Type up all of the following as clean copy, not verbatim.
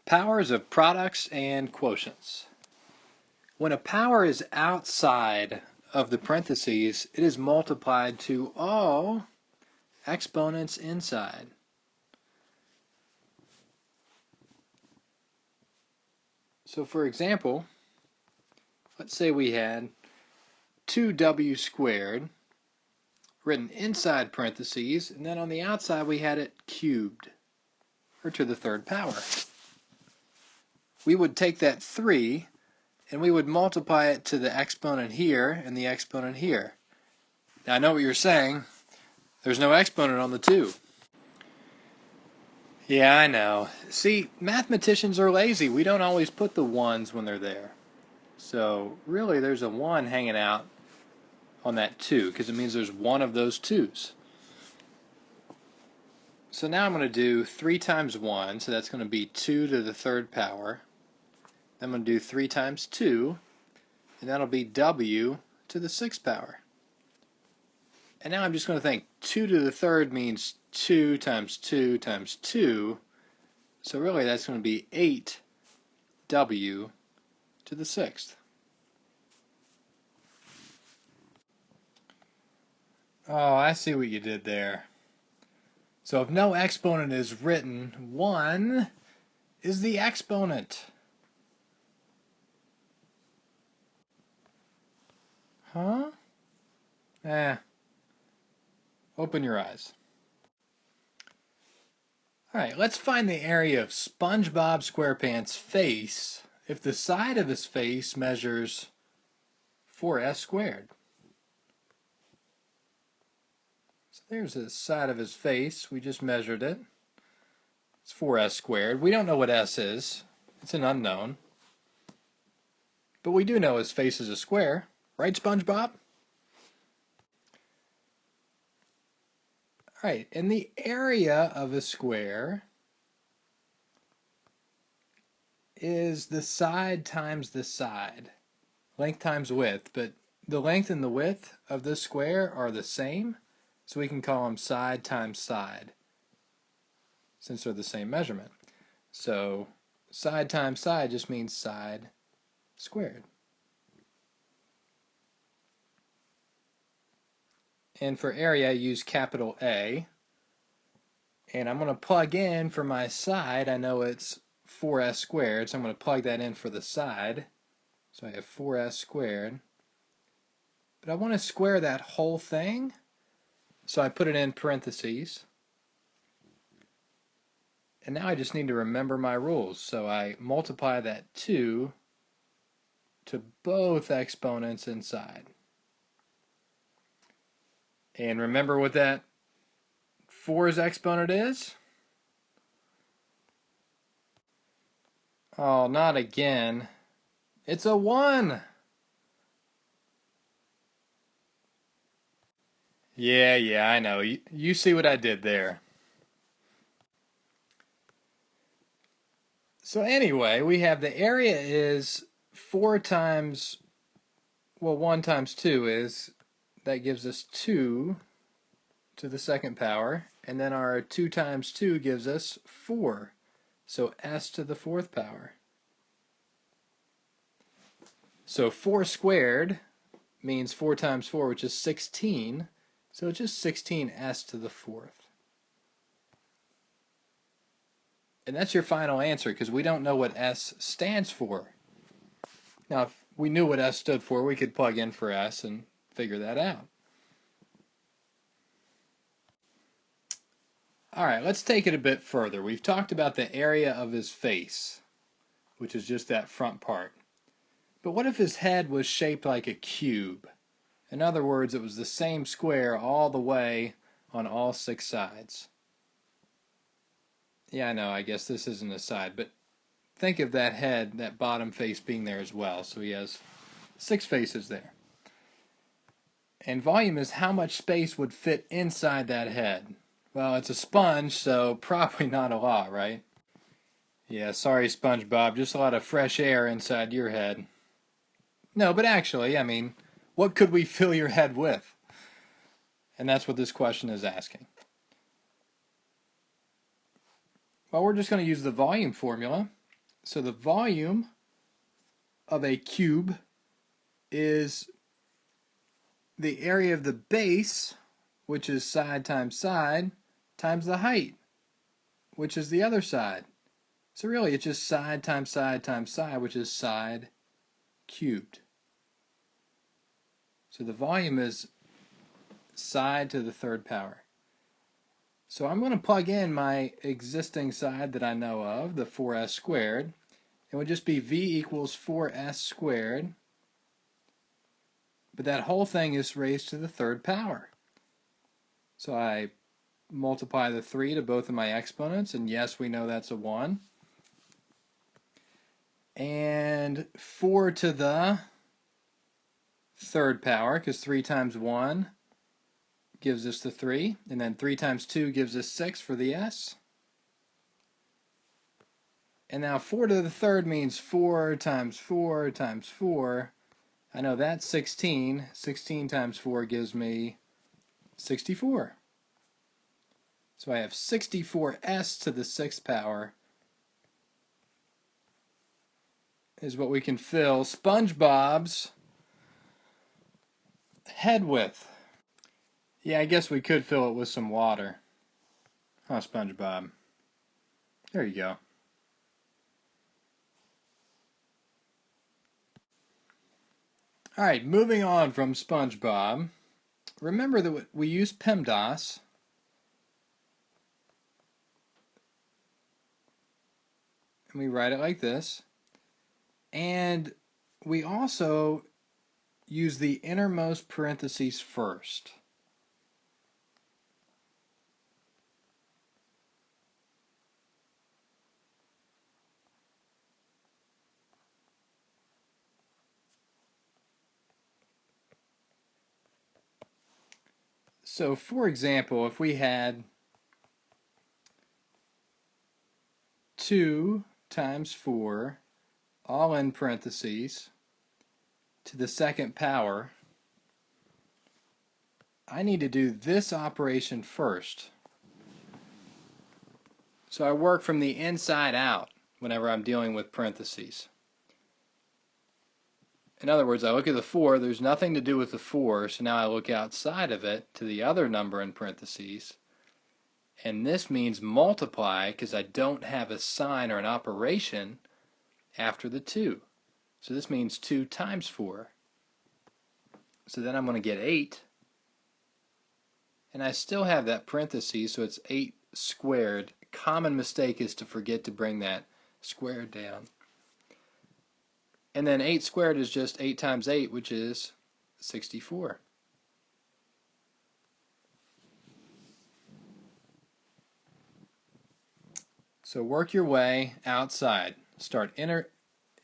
Powers of products and quotients. When a power is outside of the parentheses, it is multiplied to all exponents inside. So for example, let's say we had 2w squared written inside parentheses, and then on the outside we had it cubed, or to the third power. We would take that 3 and we would multiply it to the exponent here and the exponent here. Now I know what you're saying. There's no exponent on the 2. Yeah, I know. See, mathematicians are lazy. We don't always put the 1s when they're there. So really there's a 1 hanging out on that 2 because it means there's one of those 2's. So now I'm going to do 3 times 1, so that's going to be 2 to the third power. I'm going to do 3 times 2, and that'll be w to the 6th power. And now I'm just going to think 2 to the third means 2 times 2 times 2, so really that's going to be 8w to the 6th. Oh, I see what you did there. So if no exponent is written, 1 is the exponent. Huh? Open your eyes. Alright, let's find the area of SpongeBob SquarePants' face if the side of his face measures 4s squared. So there's the side of his face. We just measured it. It's 4s squared. We don't know what s is. It's an unknown. But we do know his face is a square. Right, SpongeBob? Alright, and the area of a square is the side times the side. Length times width. But the length and the width of this square are the same, so we can call them side times side, since they're the same measurement. So side times side just means side squared. And for area, I use capital A. And I'm going to plug in for my side. I know it's 4s squared, so I'm going to plug that in for the side. So I have 4s squared. But I want to square that whole thing, so I put it in parentheses. And now I just need to remember my rules. So I multiply that 2 to both exponents inside. And remember what that 4's exponent is? Oh, not again. It's a 1. Yeah, I know. You see what I did there. So anyway, we have the area is 4 times, well, 1 times 2 is, that gives us 2 to the 2nd power, and then our 2 times 2 gives us 4, so s to the 4th power. So 4 squared means 4 times 4, which is 16, so it's just 16s to the 4th. And that's your final answer, because we don't know what s stands for. Now, if we knew what s stood for, we could plug in for s and figure that out. Alright, let's take it a bit further. We've talked about the area of his face, which is just that front part. But what if his head was shaped like a cube? In other words, it was the same square all the way on all 6 sides. Yeah, I know, I guess this isn't a side, but think of that head, that bottom face being there as well. So he has 6 faces there. And volume is how much space would fit inside that head. Well, it's a sponge, so probably not a lot, right? Yeah, sorry, SpongeBob, just a lot of fresh air inside your head. No, but actually, I mean, what could we fill your head with? And that's what this question is asking. Well, we're just going to use the volume formula. So the volume of a cube is the area of the base, which is side, times the height, which is the other side. So really it's just side times side, which is side cubed. So the volume is side to the third power. So I'm going to plug in my existing side that I know of, the 4s squared. It would just be v equals 4s squared. But that whole thing is raised to the third power. So I multiply the 3 to both of my exponents, and yes, we know that's a 1. And 4 to the third power, because 3 times 1 gives us the 3, and then 3 times 2 gives us 6 for the s. And now 4 to the third means 4 times 4 times 4. I know that's 16. 16 times 4 gives me 64. So I have 64s to the 6th power is what we can fill SpongeBob's head with. Yeah, I guess we could fill it with some water. Huh, SpongeBob? There you go. Alright, moving on from SpongeBob. Remember that we use PEMDAS. And we write it like this. And we also use the innermost parentheses first. So for example, if we had 2 times 4, all in parentheses, to the 2nd power, I need to do this operation first. So I work from the inside out whenever I'm dealing with parentheses. In other words, I look at the 4, there's nothing to do with the 4, so now I look outside of it to the other number in parentheses. And this means multiply because I don't have a sign or an operation after the 2. So this means 2 times 4. So then I'm going to get 8. And I still have that parentheses, so it's 8 squared. Common mistake is to forget to bring that squared down. And then 8 squared is just 8 times 8, which is 64. So work your way outside. Start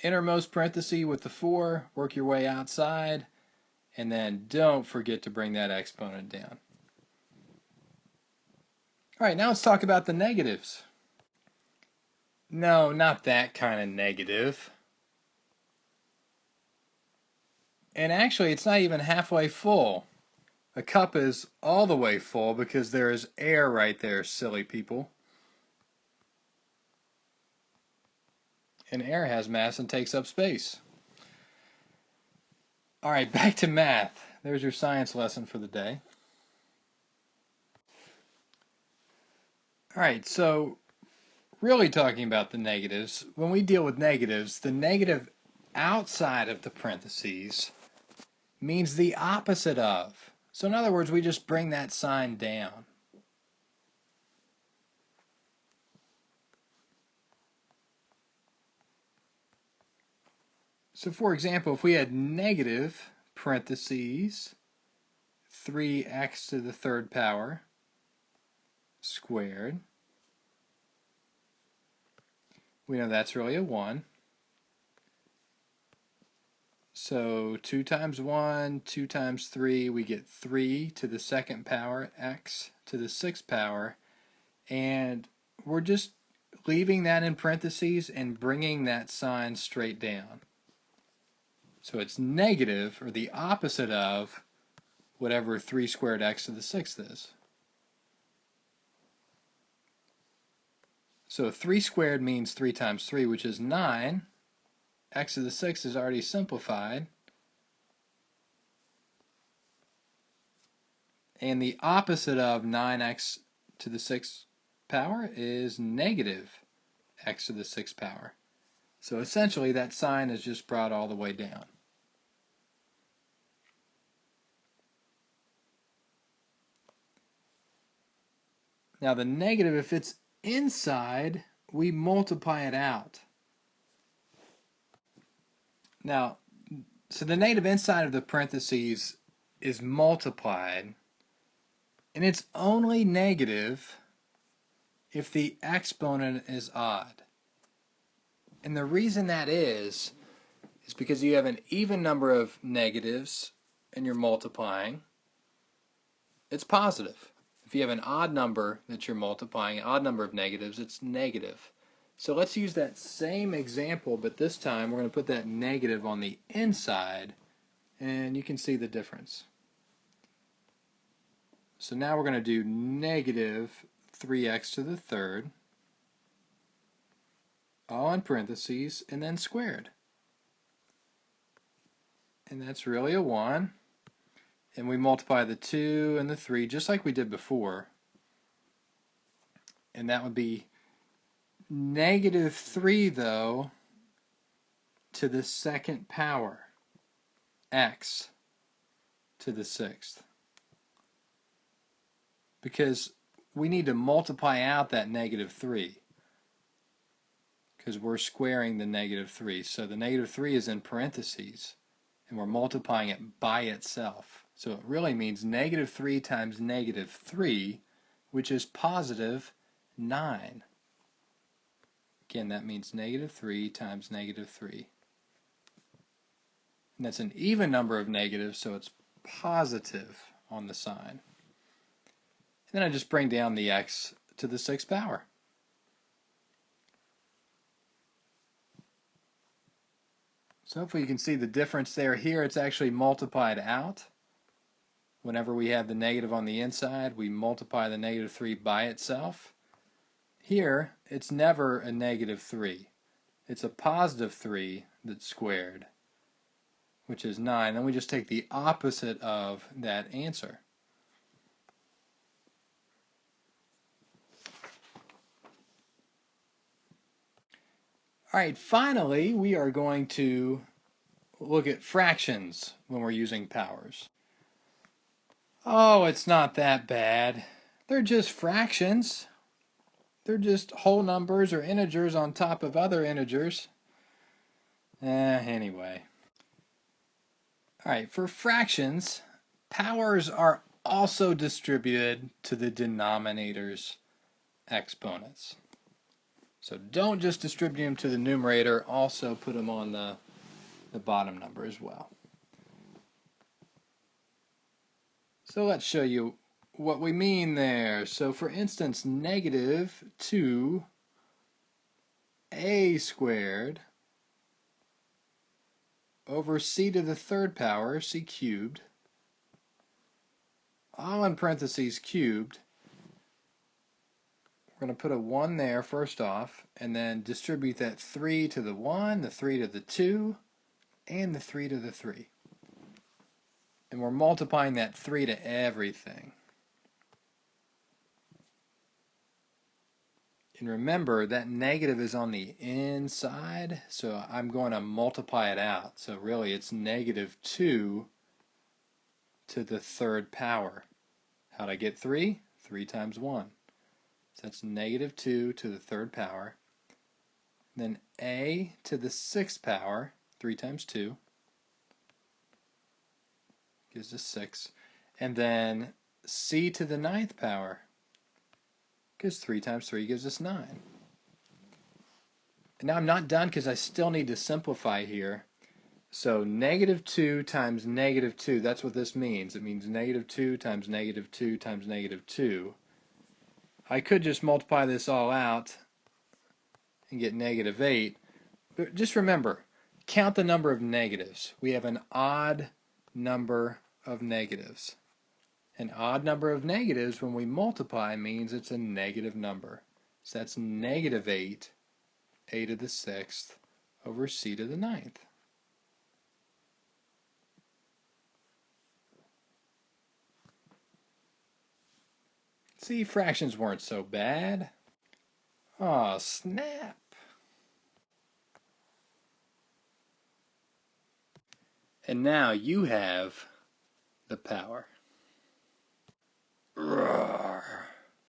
innermost parenthesis with the 4, work your way outside, and then don't forget to bring that exponent down. All right, now let's talk about the negatives. No, not that kind of negative. And actually, it's not even halfway full. A cup is all the way full because there is air right there, silly people. And air has mass and takes up space. All right, back to math. There's your science lesson for the day. All right, so really talking about the negatives, when we deal with negatives, the negative outside of the parentheses means the opposite of. So in other words, we just bring that sign down. So for example, if we had negative parentheses 3x to the 3rd power squared, we know that's really a 1. So 2 times 1, 2 times 3, we get 3 to the 2nd power, x to the 6th power, and we're just leaving that in parentheses and bringing that sign straight down. So it's negative, or the opposite of, whatever 3 squared x to the 6th is. So 3 squared means 3 times 3, which is 9. X to the 6 is already simplified. And the opposite of 9x to the 6th power is negative x to the 6th power. So essentially that sign is just brought all the way down. Now the negative, if it's inside, we multiply it out. Now, so the negative inside of the parentheses is multiplied, and it's only negative if the exponent is odd. And the reason that is because you have an even number of negatives and you're multiplying. It's positive. If you have an odd number that you're multiplying, an odd number of negatives, it's negative. So let's use that same example, but this time we're going to put that negative on the inside, and you can see the difference. So now we're going to do negative 3x to the third, all in parentheses, and then squared. And that's really a 1. And we multiply the 2 and the 3 just like we did before. And that would be negative 3, though, to the 2nd power, x to the 6th. Because we need to multiply out that negative 3. Because we're squaring the negative 3. So the negative 3 is in parentheses. And we're multiplying it by itself. So it really means negative 3 times negative 3, which is positive 9. Again, that means negative 3 times negative 3. And that's an even number of negatives, so it's positive on the sign. And then I just bring down the x to the 6th power. So hopefully you can see the difference there. Here it's actually multiplied out. Whenever we have the negative on the inside, we multiply the negative 3 by itself. Here, it's never a negative 3. It's a positive 3 that's squared, which is 9. Then we just take the opposite of that answer. All right, finally, we are going to look at fractions when we're using powers. Oh, it's not that bad. They're just fractions. They're just whole numbers or integers on top of other integers. Anyway. All right, for fractions, powers are also distributed to the denominator's exponents. So don't just distribute them to the numerator, also put them on the bottom number as well. So let's show you what we mean there. So for instance, negative 2a squared over c to the 3rd power, c cubed, all in parentheses cubed. We're going to put a 1 there first off, and then distribute that 3 to the 1, the 3 to the 2, and the 3 to the 3. And we're multiplying that 3 to everything. And remember, that negative is on the inside, so I'm going to multiply it out. So really, it's negative 2 to the 3rd power. How'd I get 3? 3 times 1. So that's negative 2 to the 3rd power. Then a to the 6th power, 3 times 2, gives us 6. And then c to the 9th power, because 3 times 3 gives us 9. And now I'm not done because I still need to simplify here. So negative 2 times negative 2, that's what this means. It means negative 2 times negative 2 times negative 2. I could just multiply this all out and get negative 8. But just remember, count the number of negatives. We have an odd number of negatives. An odd number of negatives when we multiply means it's a negative number. So that's negative 8, a to the 6th over c to the 9th. See, fractions weren't so bad. Aw, snap. And now you have the power.